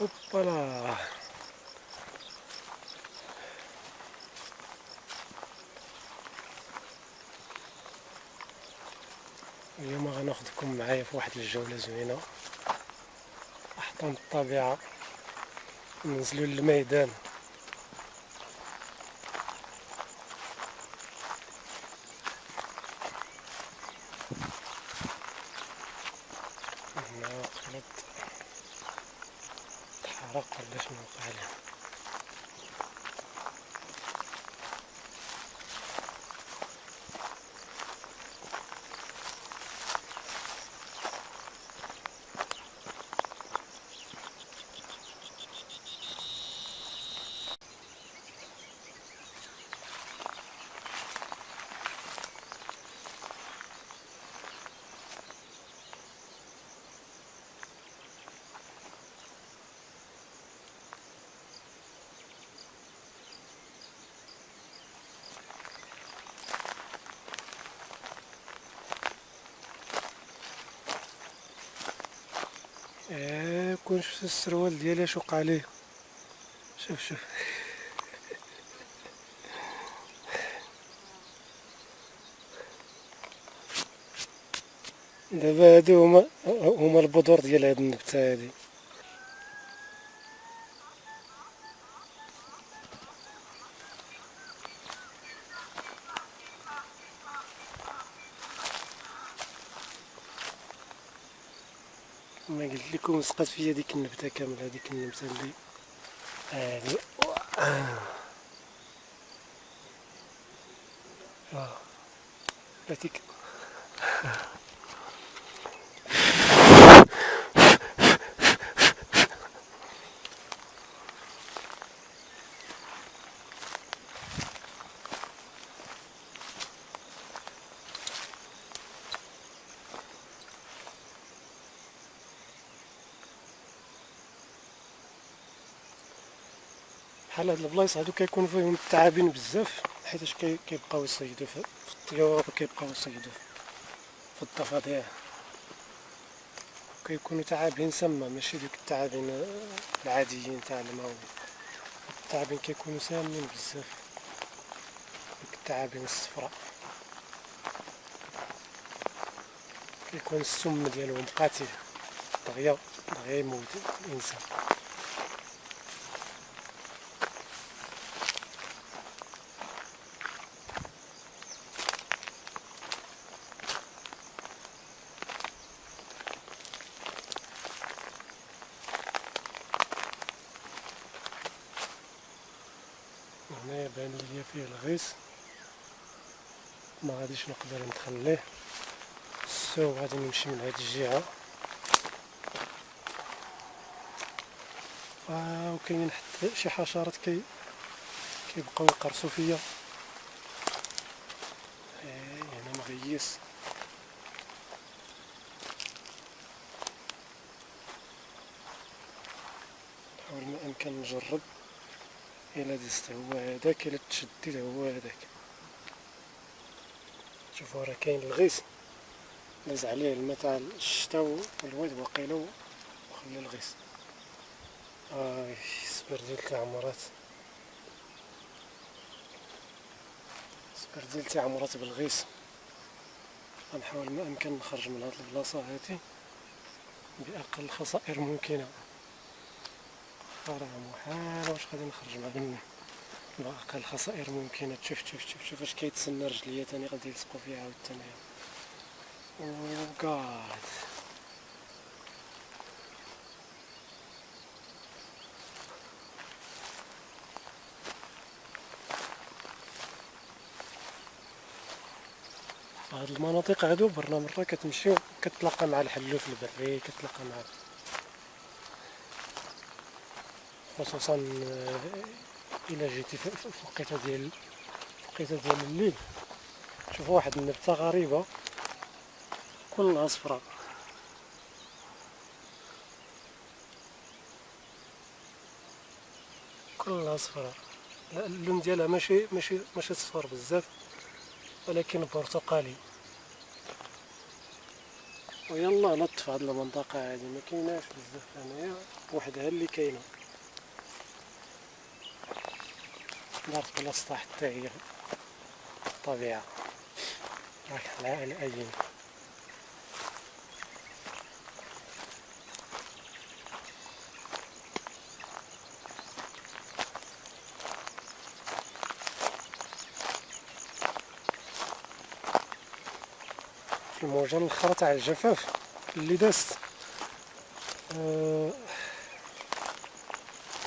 هوبالا. اليوم غناخدكم معايا في واحد الجولة زوينة، أحضان الطبيعة، ننزلو للميدان. هنا قلت تحرق ولا شنو وقع ليه. كون شفت السروال ديالي اش وقع ليه. شوف شوف. دابا هادو هما البذور ديال هاد النبتة هادي. ما قلت لكم سقط فيا ديك النبتة كاملة، هذيك النبتة اللي هادي. هذيك بحال هاد البلايص هادو كيكون فيهم التعابين بزاف، حيتاش كيبقاو يصيدو في الطيور، وكيبقاو يصيدو في الضفادع. كيكونوا تعابين سامة، ماشي ديك التعابين العاديين تاع الماء. التعابين كيكونوا سامين بزاف، ديك التعابين الصفراء كيكون السم ديالهم قاتل، دغيا يموت الانسان. هنايا بان ليا فيه الغيس، ما غاديش نقدر ندخل ليه، سو غادي نمشي من هاد الجهة. وكاين حتى شي حشرات كيبقاو يقرصو فيا. هنا مغيس. نحاول ما امكن نجرب، الا دزت هو هداك، الا تشديت هو هداك. شوفوا راه كاين الغيس داز عليه الماء تاع الشتا والواد واقيلا وخلى الغيس. سبرديلت عمرات، سبرديلت عمرات بالغيس. غنحاول ما امكن نخرج من هاد البلاصة هادي بأقل خسائر ممكنة. راه محال واش غادي نخرج مع بأقل خسائر ممكنة. شوف اش كيتسنى رجليا تاني غادي يلصقو فيها عاود تاني. God. هاد المناطق هادو برا مرة كتمشي كتلاقى مع الحلوف البري، كتلاقى مع خصوصا إلا جيتي في الوقيته ديال الليل. شوفوا واحد النبتة غريبة كلها صفراء، كلها صفراء. اللون ديالها ماشي صفر بزاف، ولكن برتقالي. ويلا نط في هاد المنطقة هادي مكايناش بزاف هنايا وحدها اللي كاينة دارت بلاصتها حتى هي الطبيعة راك على الأيام. في الموجة الأخرى تاع الجفاف اللي دازت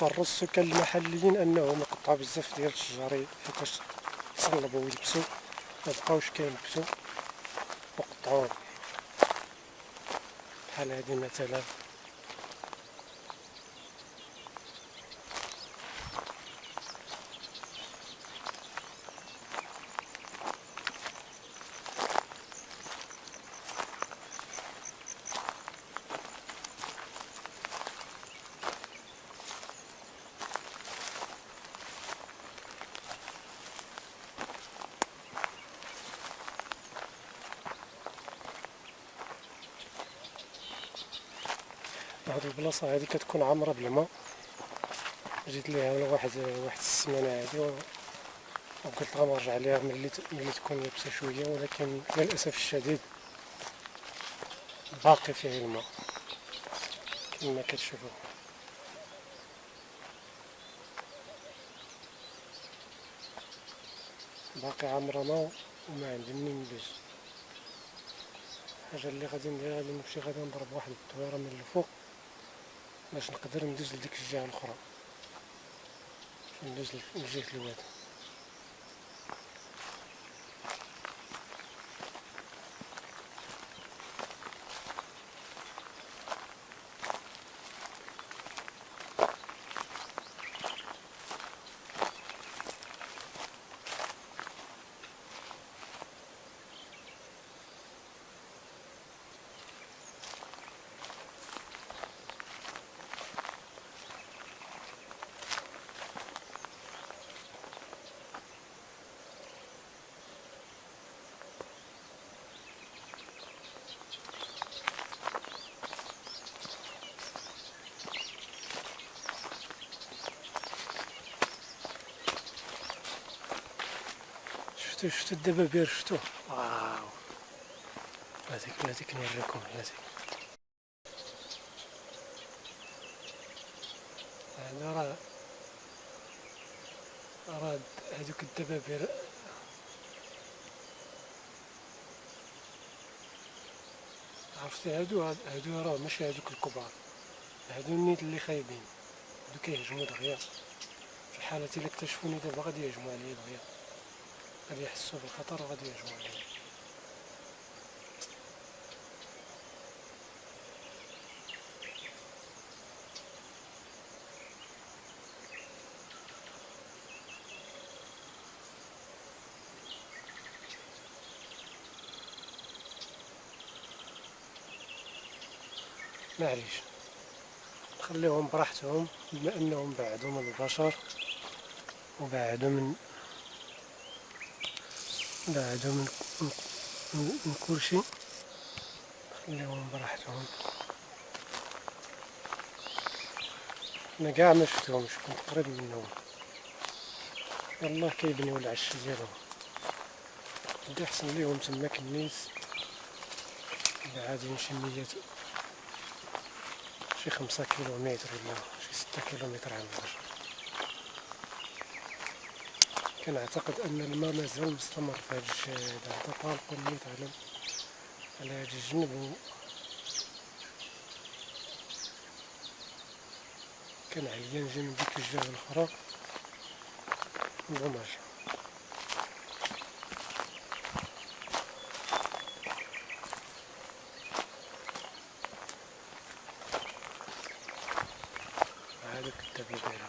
اضطر السكان المحليين انهم يقطعوا بزاف ديال الشجر حيتاش تصلبوا ويلبسوا مبقاوش كيلبسوا وقطعوهم بحال هادي مثلا. هاد البلاصة هادي كتكون عامرة بالماء، جيت ليها واحد السيمانة هادي وقلت غنرجع ليها ملي تكون يابسة شوية، ولكن للأسف الشديد باقي فيه الماء كما كتشوفوا. باقي عامرة ماء وما عندي منين ندوز. الحاجة اللي غادي ندير غادي نمشي غادي نضرب واحد الدويرة من الفوق باش نقدر ندوز لديك الجهة الأخرى، ندوز لجهة الواد. شفتو الدبابير شفتوه؟ واو بلاتي نوريكم بلاتي. هذا راه هادوك الدبابير عرفتي هادو راه ماشي هادوك الكبار، هادو النيت اللي خايبين، هادو كيهجمو دغيا في الحالة الا اكتشفوني دابا غادي يهجمو عليا دغيا، غادي يحسوا بالخطر وغادي يهجمو عليا. معليش خليهم براحتهم بما انهم بعدوا من البشر وبعدوا من كل شيء، خليهم براحتهم. انا كاع ما شفتهمش، كنت قريب منهم، يلاه كيبنيو العش ديالهم، بدي احسن ليهم تماك النيس بعاد يمشي 100 شي 5 كيلومتر ولا شي 6 كيلومتر عن البشر. كنعتقد ان الماء مازال مستمر في هاد الجهة هذا طالق نيت على هاد الجنب، كان عيان جا من ديك الجهة الأخرى. دوماج. هادوك الدبابير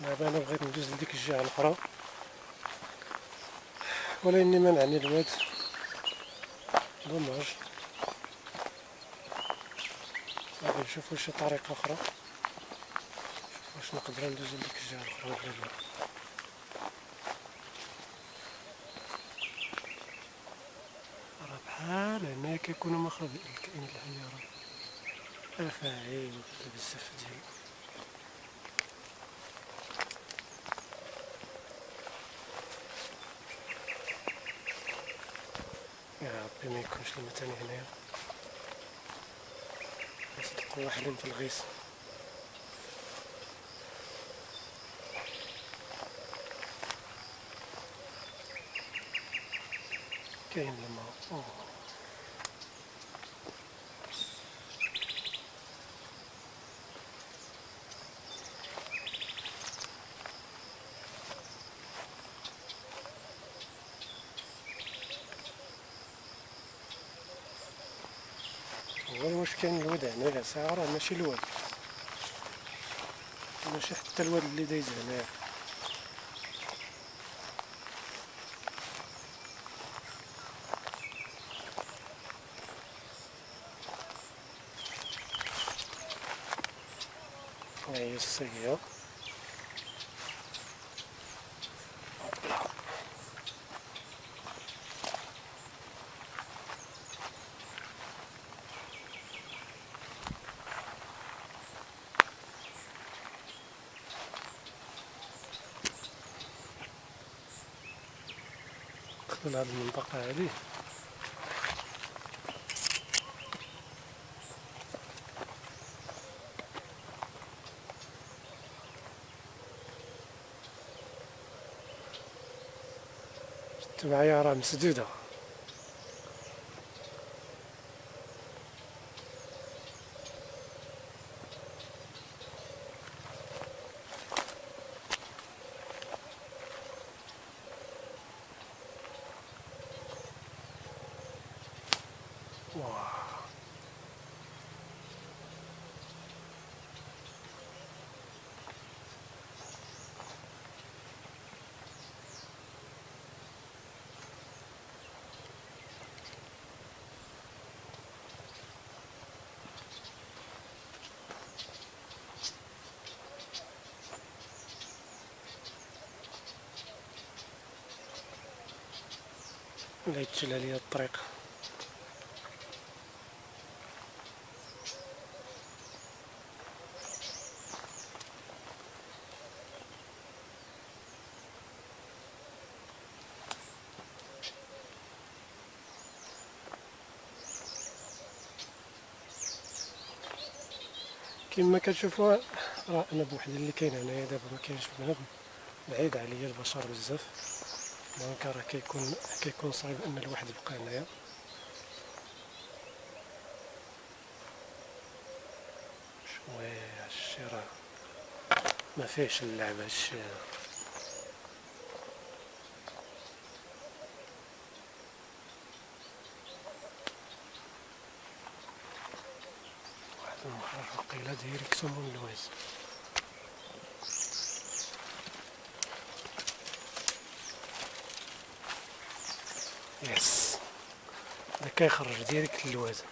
دابا انا بغيت ندوز لديك الجهه الاخرى ولكني منعني الواد. دوماج. غادي نشوفو شي طريقه اخرى واش نقدر ندوز لديك الجهه الاخرى ولا لا. راه بحال هنا كيكونوا مخابئ الكائنات الحيه، راه افاعيل بزاف ديال يا ربي ما يكونش لينا تاني هنايا. نصدقوا واحدين في الغيس. كاين الماء. هو واش كاين الواد هنا ساعة؟ راه ماشي الواد، ماشي حتى الواد اللي دايز هنايا. هاهي الصيغة. ندخلو لهاد المنطقة هادي. شتو معايا راه مسدودة. واه ولا يتسهل عليا الطريق. كما كتشوفوا راه انا بوحدي اللي كاين هنايا دابا، ما كاينش بنادم، بعيد عليا البشر بزاف، دونك راه كيكون صعيب ان الواحد يبقى هنايا. شويه هادشي راه ما فيهش اللعب هادشي. واحد المخرج وقيلا ديريكتوم من اللويز. يس هذا كيخرج ديريكت اللوز.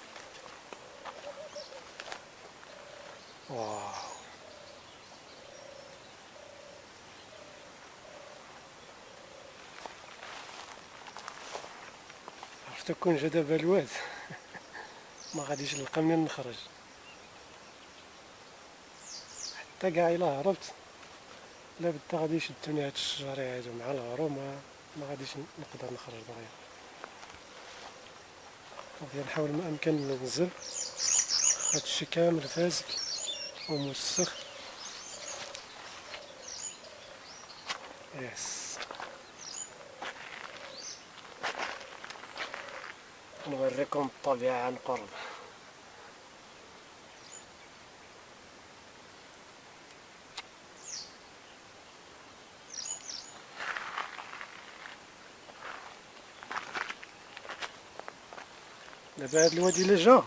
واو عرفتو كون جا دابا الواد ما غاديش نلقى منين نخرج، حتى كاع الا هربت لا بدا غادي يشدوني هاد الشجر هادو مع الهرو، ما غاديش نقدر نخرج دغيا. غادي نحاول ما امكن ننزل. هادشي كامل فازك وموسخ. يس نوريكم الطبيعة عن قرب. دابا هاد الوادي اللي جا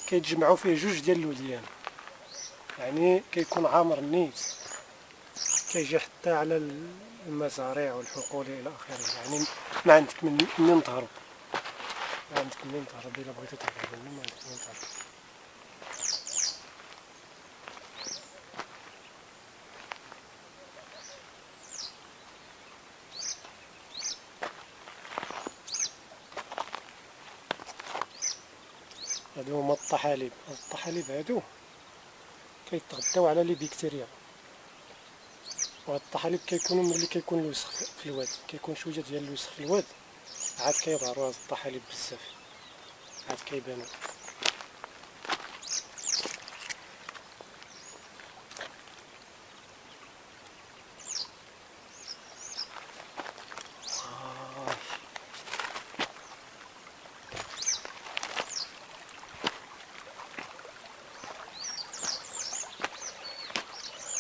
كيتجمعوا فيه جوج ديال الوديان، يعني كيكون عامر النيت، كيجي حتى على المزارع والحقول الى اخره. يعني ما عندك منين تهرب، ما عندك منين تهرب الا بغيتي تهرب منه، ما عندك منين تهرب. هادو هما الطحالب. الطحالب هادو كيتغداو على لي بكتيريا، وهاد الطحالب كيكونوا ملي كيكون الوسخ في الواد، كيكون شويه ديال الوسخ في الواد، عاد كيظهروا هاد الطحالب بزاف، عاد كيبانوا.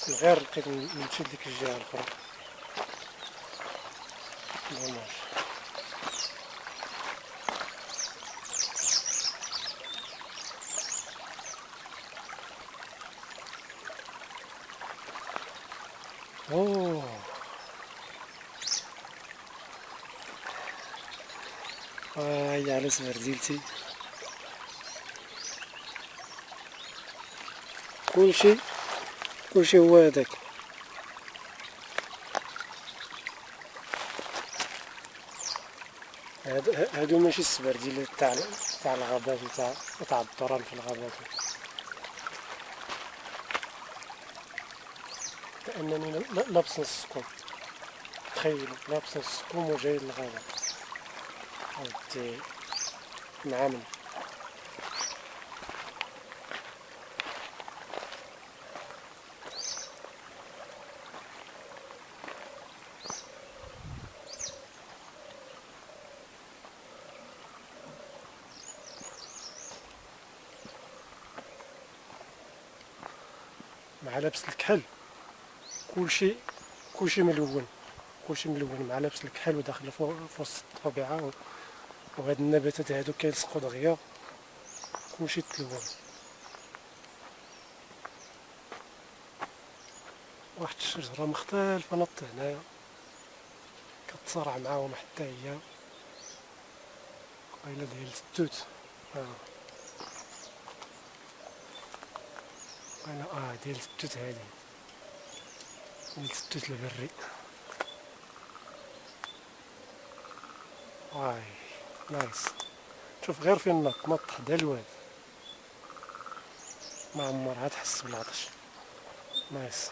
غير لقيت نمشي لديك الجهه الاخرى. دوماج. اوه هاي على سبرديلتي. كلشي هو هداك. هادو ماشي السبرديل تاع الغابات تاع الدران في الغابات، كأنني لابس السكوم. تخيلوا لابس السكوم وجاي للغابة. هادي معامل. مع لابس الكحل. كلشي ملون، مع لابس الكحل وداخل في وسط الطبيعة. وهاد النباتات هادو كيلصقوا دغيا، كلشي تلون. واحد الشجرة مختلفة نط هنايا كتصارع معاهم حتى هي، قايلة ديال التوت. قايلة ديال التوت هادي، ديال التوت البري. نايس. شوف غير فين نط حدا الواد، ما عمرها تحس بالعطش. نايس.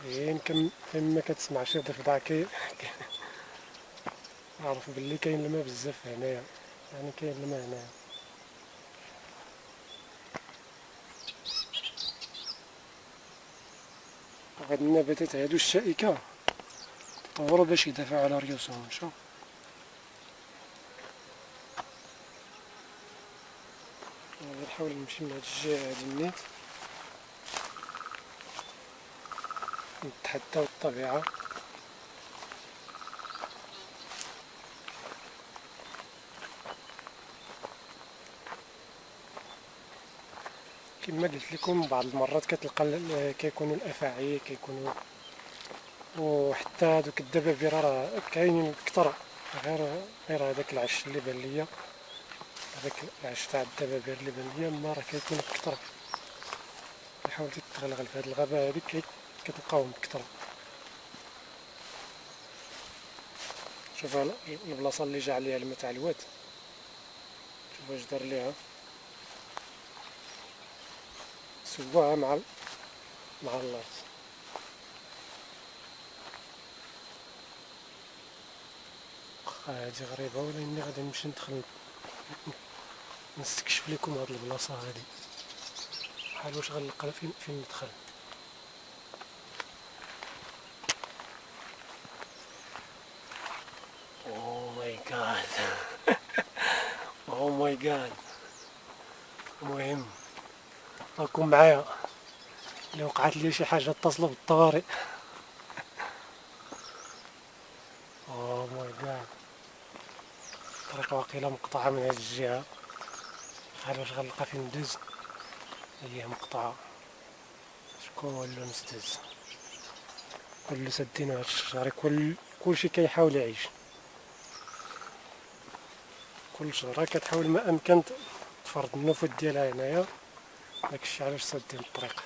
يمكن فين ما كتسمع شي ضفدع عرف باللي كاين الماء بزاف هنايا، يعني كاين الماء هنايا. هاد النباتات هادو الشائكة تطوروا باش يدافعوا على ريوسهم. شوف نحاول نمشي من هاد الجهة هادي النيت، نتحداو الطبيعة. كما قلت لكم بعض المرات كتلقى كيكونوا الافاعي كيكونوا، وحتى هادوك الدبابير راه كاينين كتر. غير هذاك العش اللي بان ليا، هذاك العش تاع الدبابير اللي بان ليا، ما راه كيكون كتر. حاولتي تغلغل في هاد الغابة هاديك كتلقاوهم كتر. شوف البلاصة اللي جا عليها الماء تاع الواد، شوف واش دار ليها، سواها مع الارض. هادي غريبة، ولكني غادي نمشي ندخل نستكشف لكم هاد البلاصة هادي، بحال واش غنلقى فين ندخل. جاد. المهم راكم معايا، الا وقعت لي شي حاجه اتصلوا بالطوارئ. اوه ماي جاد، الطريق واقيلا مقطعه من هاد الجهه، غير واش غنلقى فين ندوز، هي مقطعه، كله مسدس، كله سدين هاد الشجر، كلشي كيحاول يعيش، كل شجرة كتحاول ما امكن تفرض النفوذ ديالها هنايا، داكشي علاش سادين الطريق.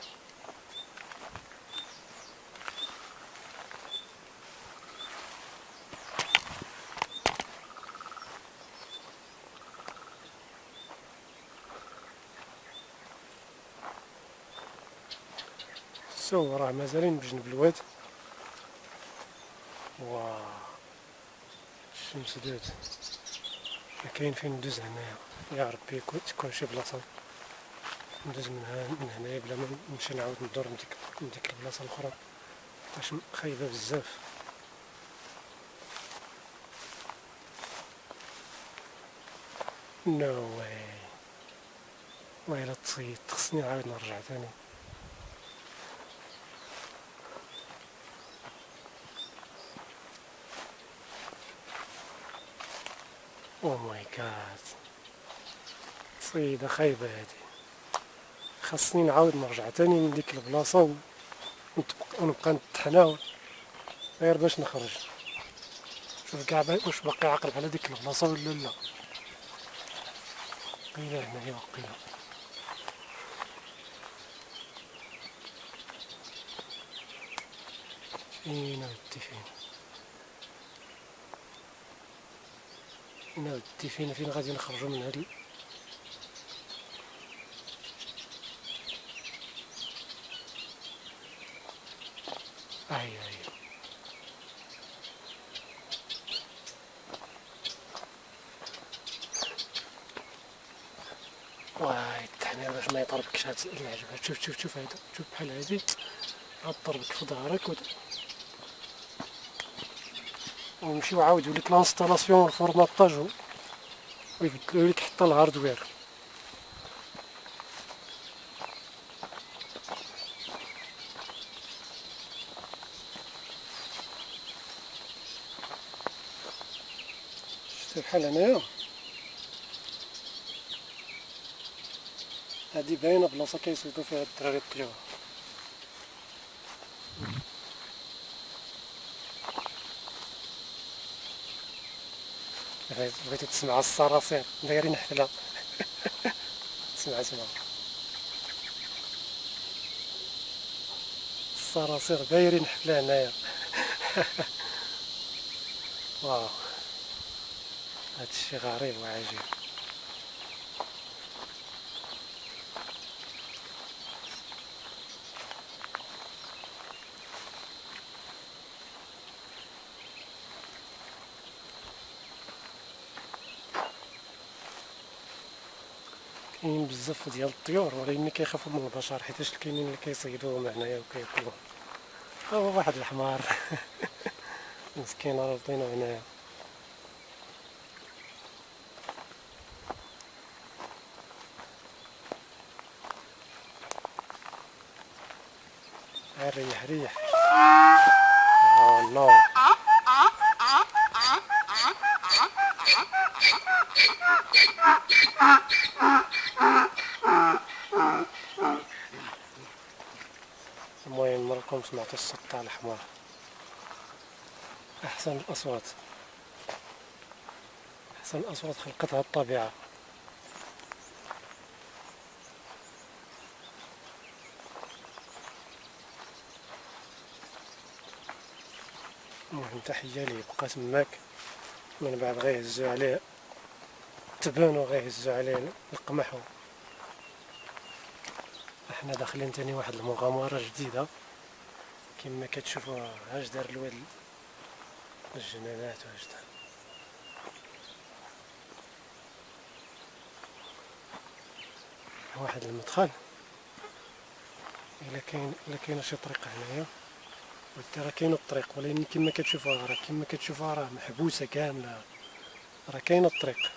سو راه مازالين بجنب الواد. واه الشمس دات، ما كاين فين ندوز هنايا. يا ربي تكون شي بلاصه ندوز من هنايا بلا ما نمشي نعاود ندور من ديك البلاصه الاخرى، باش خايبه بزاف. نو واي، ويلا تصيد، خصني نعاود نرجع ثاني. او ماي جاد، تصيده خايبه هادي، خاصني نعاود نرجع تاني من ديك البلاصه ونبقى نتحناول غير باش نخرج. شوف كاع واش باقي عاقل على ديك البلاصه ولا لا. قيله هنايا وقيله. فين ودي فين غادي نخرجوا من هادي. اي واي التحنير باش ما يضربكش هاد العجبة. شوف هيدا، شوف بحال هادي غضربك في ظهرك ونمشيو عاودو ليك لانستالاسيون والفورماطاج ويبدلو ليك حتى الهاردوير. شتي بحال هنايا هادي باينة بلاصة كيصيدو فيها الدراري الطيور. بغيتي تسمع الصراصير دايرين حفلة. اسمع الصراصير دايرين حفلة هنايا. واو، هادشي غريب وعجيب. كاين بزاف ديال الطيور ولكن كيخافو من البشر، حيتاش كاينين اللي كيصيدوهم هنايا وكياكلوهم. هو واحد الحمار مسكين رابطينو هنايا. ريح. اوه نو. المهم راكم سمعتو الصوت تاع الحمار، احسن الاصوات خلقتها الطبيعة. المهم تحية ليه بقى تماك، من بعد غيهزو عليه التبان وغيهزو عليه القمح. احنا داخلين تاني واحد المغامرة جديدة كما كتشوفوا. هاش دار الواد الجنانات واش دار. واحد المدخل، الا كاين شي طريق هنايا راه كاين الطريق، ولكن كما كتشوفوها راه محبوسة كاملة. راه كاين الطريق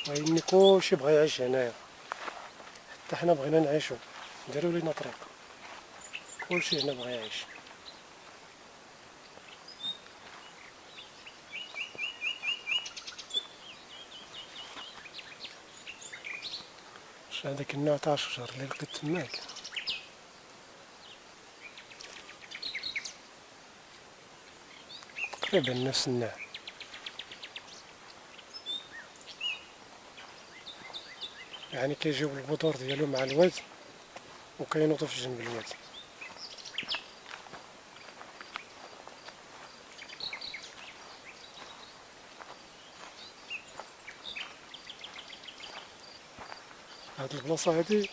وإني كلشي بغا يعيش هنايا، حتى حنا بغينا نعيشو، دارو لينا طريق، كلشي هنا بغا يعيش. هذاك النوع تاع الشجر اللي لقيت تماك تقريبا نفس النوع، يعني كيجيو البذور ديالو مع الواد وكينوضو في جنب الواد. هاد البلاصة هادي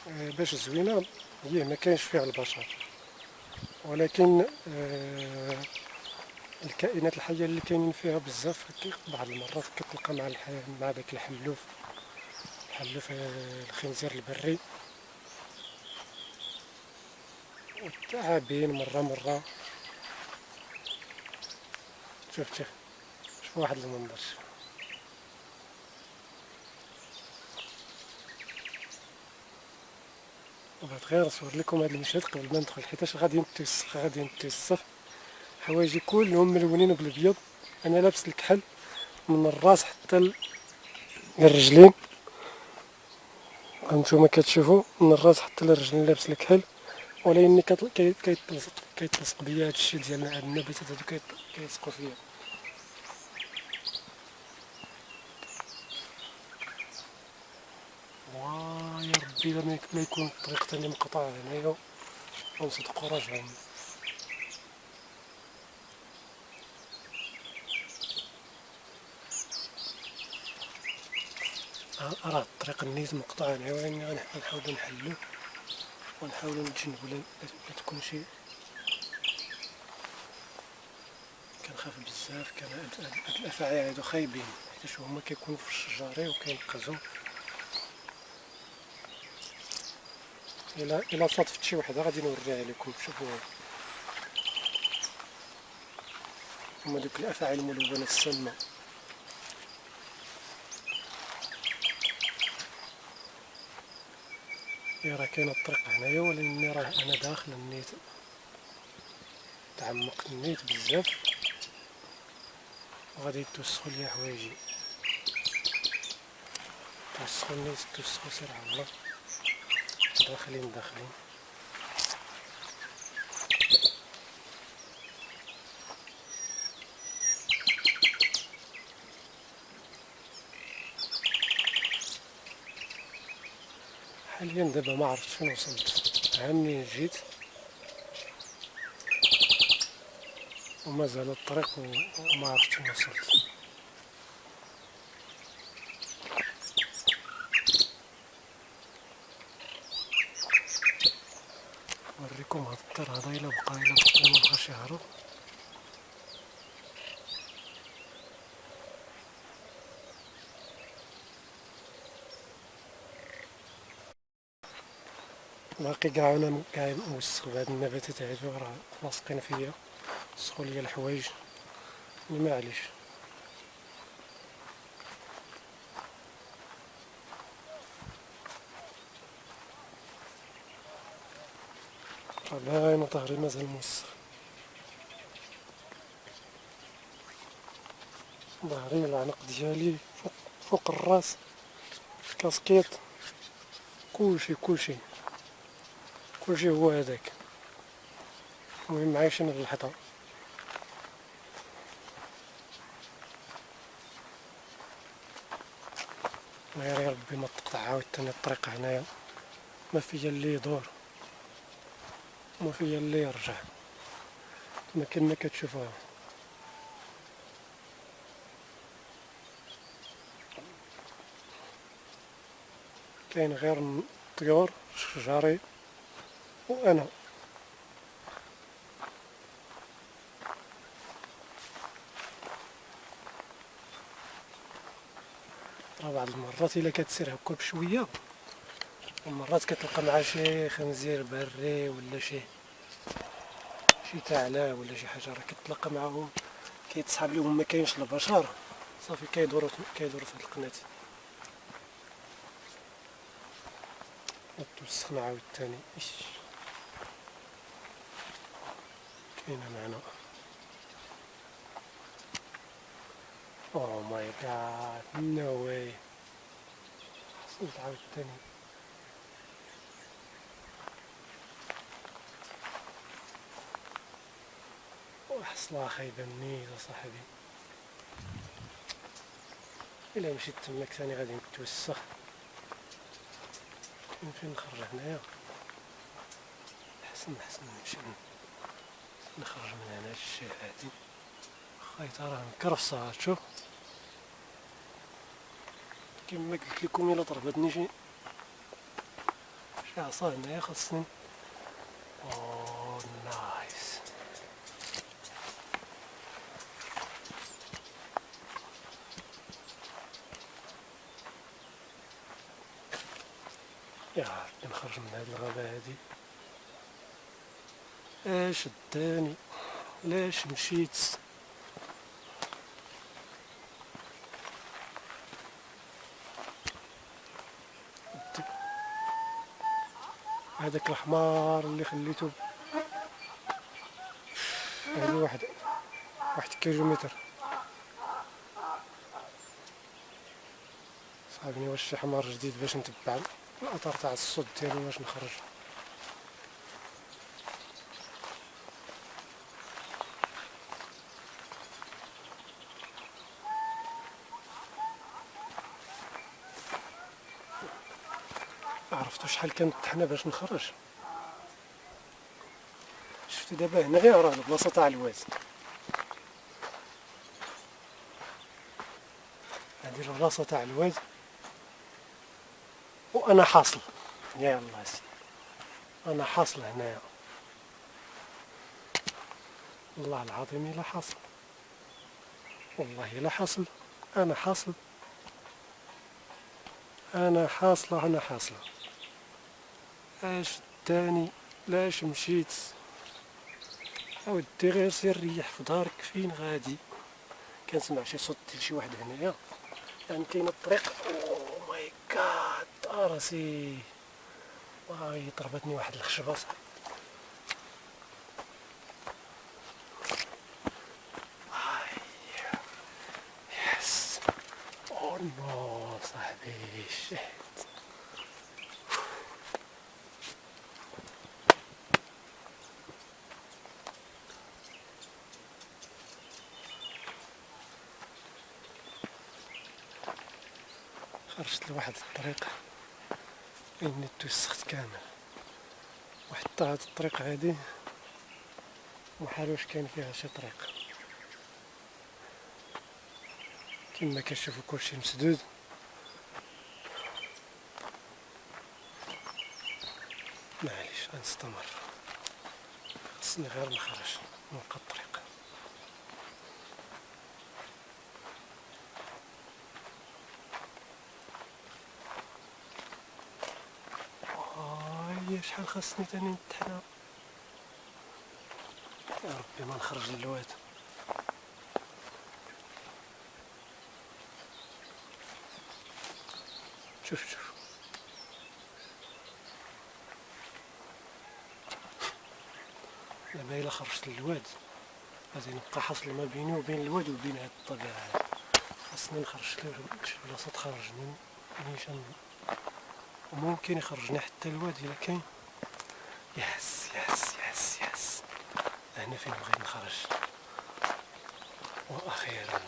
باش زوينة هي ما كاينش فيها البشر، ولكن الكائنات الحية اللي كاينين فيها بزاف بعض المرات كتلقى مع داك الحلوف الخنزير البري والثعابين مرة. شوف واحد المنظر. بغيت غير نصور لكم هاد المشهد قبل ما ندخل، حيتاش غادي نتوسخ حوايجي كلهم ملونين بالابيض. انا لابس الكحل من الراس حتى للرجلين، هانتوما كتشوفوا من الراس حتى للرجلين لابس الكحل، ولكني كيتلصق بيا هادشي ديال هاد النباتات هادو كيلصقوا فيا. يا ربي الا ما يكون الطريق تاني مقطع هنايا ونصدقوا راجعين. راه الطريق النيت مقطع هنايا، ولكن غنحاولو نحلوه ونحاولو نتجنبو لا تكون شي. كنخاف بزاف، هاد الافاعي هادو خايبين حيتاش هما كيكونوا في الشجاري وكينقزو. الا صادفت شي وحده غادي نوريها لكم. شوفوا هما دوك الافاعي الملونة السامة. راه كاينه الطريق هنايا، ولكن راه انا داخل النيت، تعمقت النيت بزاف وغادي يتوسخوا ليا حوايجي. توسخوا النيت توسخوا سير على الله. داخلين حاليا. دابا ما عرفت فين وصلت، عامني جيت ومازال الطريق وما عرفت فين وصلت. نوريكم هاد الطير هذا الا بقى ما بقاش يهرب. باقي كاع انا قاعد موسخ بهاد النباتات هادو، راه لاصقين فيا، وسخوا ليا الحوايج، معليش. باين ظهري مازال موسخ، ظهري العنق ديالي فوق الراس، الكاسكيط، كلشي هو هذاك. المهم عايشين اللحظة. غير يا ربي ما تقطع عاوتاني الطريق هنايا، ما فيا اللي يدور وما فيا اللي يرجع كما كنا كتشوفوها. كاين غير الطيور الشجري وانا. راه بعض المرات الا كتسير هكا بشويه، ومرات كتلقى مع شي خنزير بري ولا شي ثعلب ولا شي حاجه، راه كتلاقى معاهم كيتصحاب لهم ما كاينش البشر، صافي كيدوروا في هاد القنات. توسخنا عاوتاني. كاينه معنا. او ماي جاد نو واي. حصلت عاوتاني. وحصلها خايبه مني يا صاحبي. الا مشيت تماك ثاني غادي نتوسخ. فين نخرج هنايا؟ حسن نمشي نخرج من هنا. هاد الشيء هادي خايت راه مكرفصة. شوف كيما قلت لكم الا ضربتني شي عصا هنايا خاصني. او نايس. يا ربي نخرج من هاد الغابة هادي. اش داني علاش مشيت؟ هذاك الحمار اللي خليته هذه واحد كيلومتر. صعبني واش شي حمار جديد باش نتبع الاثر تاع الصوت ديالو باش نخرج. عرفتو شحال كانت حنا باش نخرج. شفتي دابا هنايا راه البلاصه تاع الواز. هذه البلاصه تاع الواز وانا حاصل. يا الله سي انا حاصل هنايا والله العظيم الا حاصل. والله الا حاصل. انا حاصل. انا حاصله. انا حاصله. اش تاني؟ لاش مشيت؟ اودي غير سير ريح في دارك. فين غادي؟ كنسمع شي صوت ديال شي واحد هنايا. يعني كاين الطريق. او ماي جاد راسي واي ضربتني واحد الخشبه. يس. او نو صاحبي شيت. خرجت لواحد الطريق اني توسخت كامل. وحتى هاد الطريق هادي محالوش كاين فيها شي طريق. كما كتشوفوا كلشي مسدود. معليش غنستمر. خصني غير نخرج نلقى الطريق. شحال خاصني تاني نتحنا. يا ربي ما نخرج للواد. شوف دابا الا خرجت للواد غادي نبقى حاصل ما بيني وبين الواد وبين هاد الطبيعة. خاصني نخرج لشي بلاصة تخرجني نيشان وممكن يخرجني حتى الواد الا كاين. يس هنا فين بغيت نخرج. واخيرا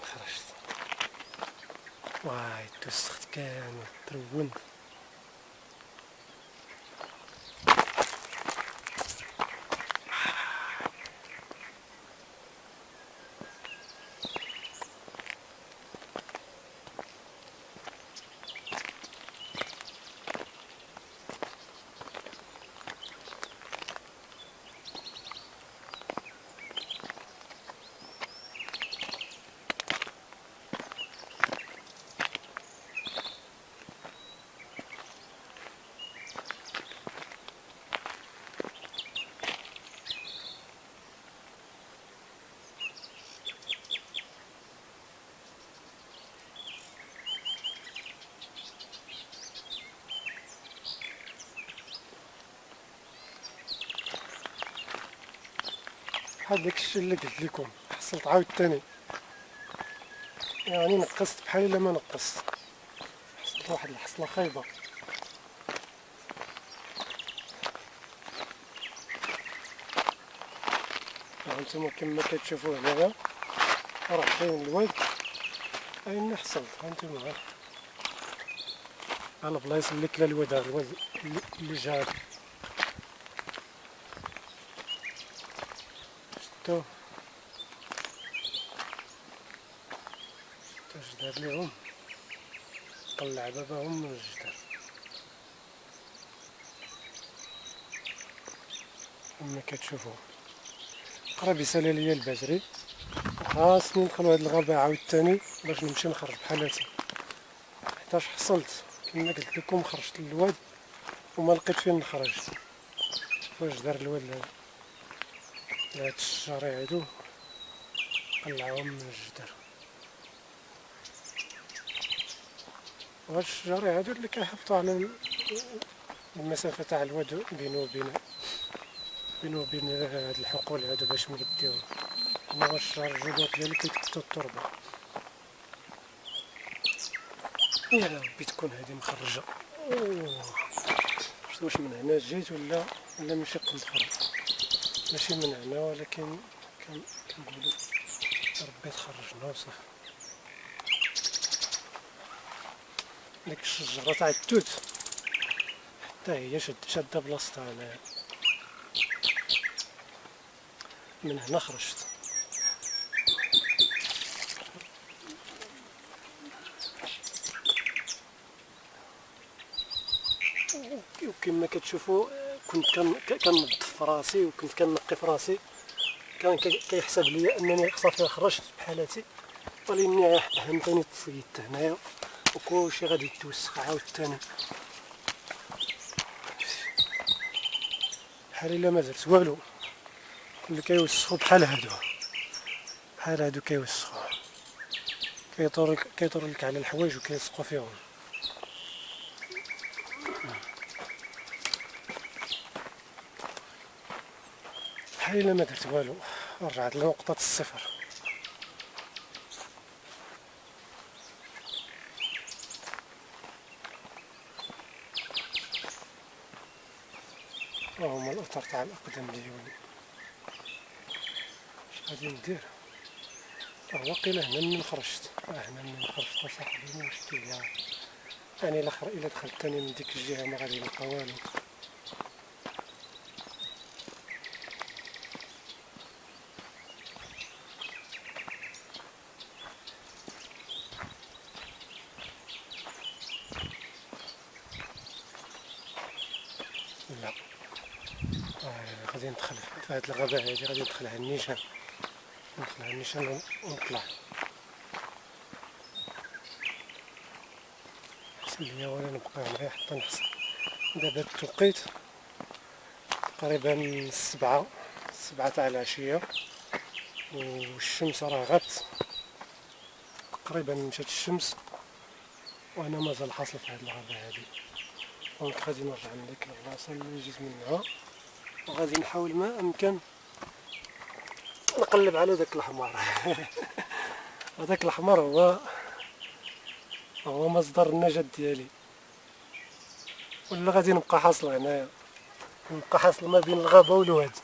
خرجت. واي توسخت كامل ترونت. بحال داكشي اللي قلت لكم حصلت عاوتاني، يعني نقصت بحال الا ما نقصت، حصلت واحد الحصلة خايبة. هانتوما كما كتشوفوا هنايا راه كاين الواد اين حصلت، هانتوما ها البلايص اللي كلا الواد، الواد اللي جا شتو اش دار ليهم، طلع باباهم من الجدار كما كتشوفوا. قرب يسالي ليا البدري، خاصني ندخل هاد الغابة عاوتاني باش نمشي نخرج بحالاتي، حيتاش حصلت كما قلت لكم خرجت للواد وما لقيت فين نخرج. واش دار الواد لهاد الشجرة هادو، قلعوهم من الجدار. وهاد الشجرة هادو اللي كيحافظوا على المسافة تاع الواد بينو وبين هاد الحقول هادو باش ميديو. هما هاد الشجر الجذور ديالو كيتكتو التربة. يا ربي تكون هادي مخرجة. واش من هنا جيت ولا من شي قنت اخرى، ماشي من هنا ولكن كنقولو ربي تخرجنا وصافي. ديك الشجرة تاع التوت حتى هي شادة بلاصتها هنايا، من هنا خرجت. وكما كتشوفوا كنت كنظف راسي وكنت كنقي في راسي، كان كيحسب لي انني صافي خرجت بحالاتي، ولكني هانتاني تصيدت هنايا وكلشي غادي يتوسخ عاوتاني بحال الا ما درت والو. اللي كيوسخو بحال هادو كيوسخو، كيطر لك على الحوايج وكيلصقوا فيهم. بحال الا ما درت والو، رجعت لنقطة الصفر. هما الاثر تاع الاقدام ديالي. اش غادي ندير؟ واقيلا هنا من خرجت، هنا من خرجت اصاحبي مشكل، يعني الاخر الا دخلت تاني من ديك الجهة ما غادي نلقى والو. لا غادي ندخل في هاد الغابة هادي، غادي ندخل على النيشان، ونطلع. احسن ليا وانا نبقى هنايا حتى نحصل. دابا التوقيت تقريبا 7 تاع العشية، والشمس راه غابت تقريبا، مشات الشمس وانا مازال حاصل في هاد الغابة هادي. دونك غادي نرجع لديك البلاصة اللي جيت منها، وغادي نحاول ما امكن نقلب على داك الاحمر. هذاك الاحمر هو مصدر النجاة ديالي، ولا غادي نبقى حاصل هنايا، نبقى حاصل ما بين الغابة والواد.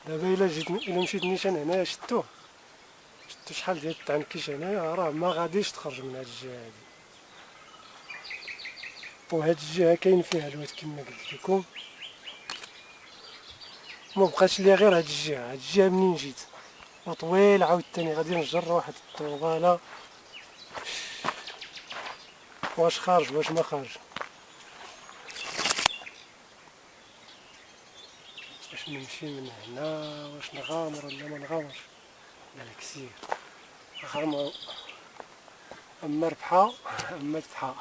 دابا الا مشيت نيشان هنايا شتو شحال ديال التعنكيش هنايا، راه ما غاديش تخرج من هاد الجهة هادي، وهاد الجهة كاين فيها الواد كما قلت لكم. ما بقاش ليا غير هاد الجهة منين جيت، وطويل عاوتاني غادي نجر واحد الطوبالة. واش خارج واش ما خارج، واش نمشي من هنا، واش نغامر ولا ما نغامرش. بالك سير غامرو، اما ربحة اما تبحى.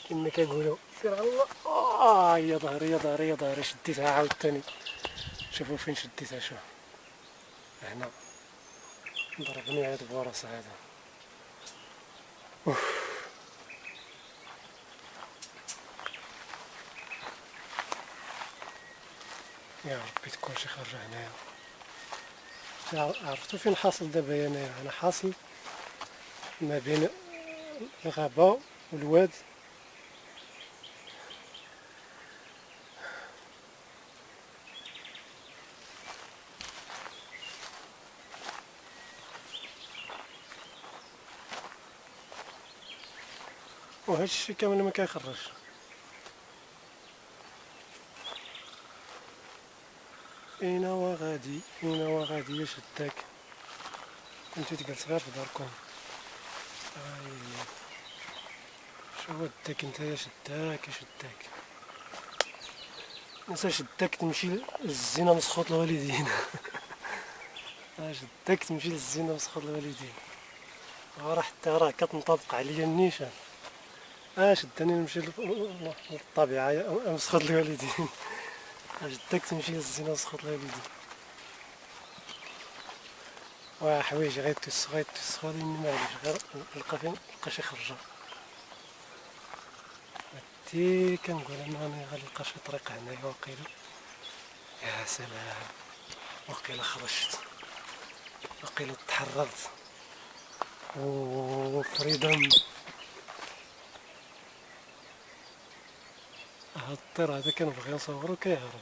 كما كيقولوا سير على الله. يا ظهري يا ظهري يا ظهري، شديتها عاوتاني. شوفوا فين شديتها، شوف هنا ضربني هاد بوراس هذا. يا ربي تكون شي خرجة هنايا. عرفتو فين حاصل دابا انايا؟ انا حاصل ما بين الغابة والواد. وهاد الشي كامل ما كيخرجش. اين وغادي اين وغادي يا شداك؟ كنتي تجلس غير في داركم. شو وداك انت يا شداك يا شداك؟ نسى شداك تمشي للزينة مسخوط الوالدين. شداك تمشي للزينة مسخوط الوالدين. راه حتى راه كتنطبق عليا النيشان. شدني نمشي للطبيعة مسخوط الوالدين. شداك تمشي للزينة مسخوط الوالدين. حوايجي غيتوسخو غادي معليش غير نلقى شي خرجة. هادي كنقول انا غنلقى شي طريق هنايا واقيلا. يا سلام، واقيلا خرجت، واقيلا تحررت. فريدم. هاد الطير هذا كنبغي نصورو كيهرب.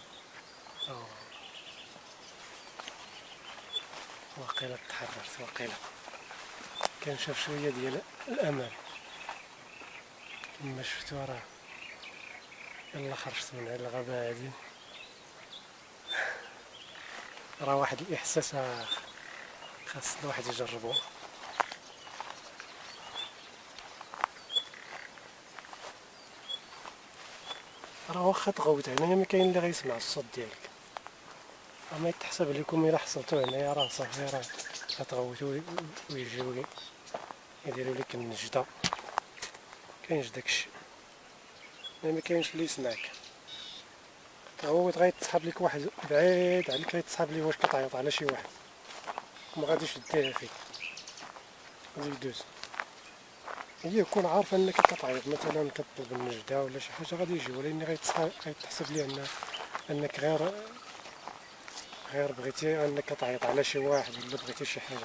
واقيلا تحررت، واقيلا كنشوف شوية ديال الأمان. كما شفتو راه يلا خرجت من هاد الغابة هادي. راه واحد الإحساس خاص الواحد يجربو. راه واخا تغوت هنايا ما كاين اللي غيسمع الصوت ديالك. ما يتحسب لكم الا حصلتو هنايا راه صافي، راه غتغوتو ويجيو يديروا لك النجدة. كاينش داكشي، ما كاينش اللي يسمعك. تغوت غيتسحب لك واحد بعيد عليك، غيتسحب ليه واش كتعيط على شي واحد وما غاديش يديها فيك، غادي يدوز. هي يكون عارف انك كتعيط مثلا كطلب النجدة ولا شي حاجة غادي يجي، ولكن غيتحسب ليه انك غير بغيتي انك تعيط على شي واحد ولا بغيتي شي حاجة.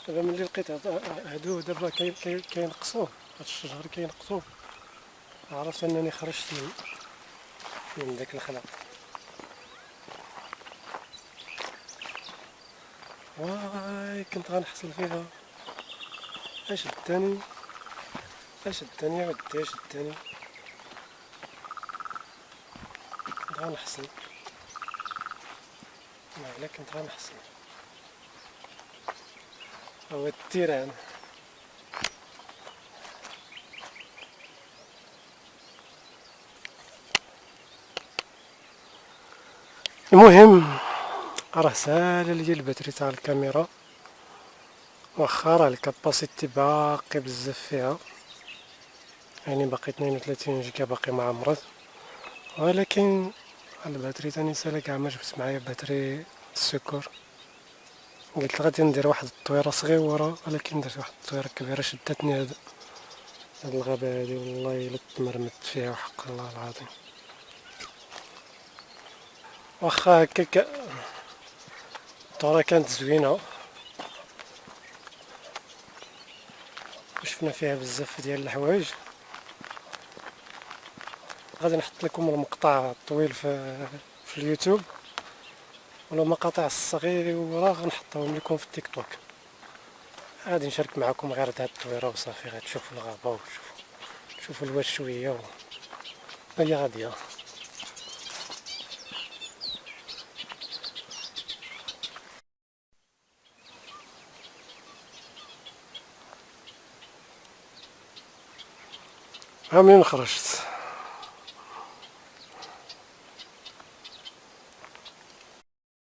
دابا ملي لقيت هادو دابا كينقصوه، هاد الشجر كينقصوه، عرفت انني خرجت من داك الخلا. واي كنت غنحصل فيها. شداني يا ودي، شداني. كنت غنحصل، ما عليك كنت غنحصل. هو التيران. المهم راه ساهل ليا الباتري تاع الكاميرا، واخا راه الكاباسيتي باقي بزاف فيها، يعني باقي 32 جيجا باقي ما عمرت، ولكن الباتري تاني سالا كاع ما جبت معايا باتري السكر. قلت غادي ندير واحد الطويره صغيره، ولكن درت واحد الطويره كبيره شدتني هاد الغابه هادي. والله الا تمرمت فيها وحق الله العظيم. واخا هكاك الطورة كانت زوينة وشفنا فيها بزاف ديال الحوايج. غادي نحط لكم المقطع الطويل في اليوتيوب، ولا مقاطع الصغيرة غنحطهم لكم في التيك توك. غادي نشارك معكم غير هاد الطويرة وصافي. غتشوفوا الغابة وتشوفوا الواد شوية هي غادية. ها منين خرجت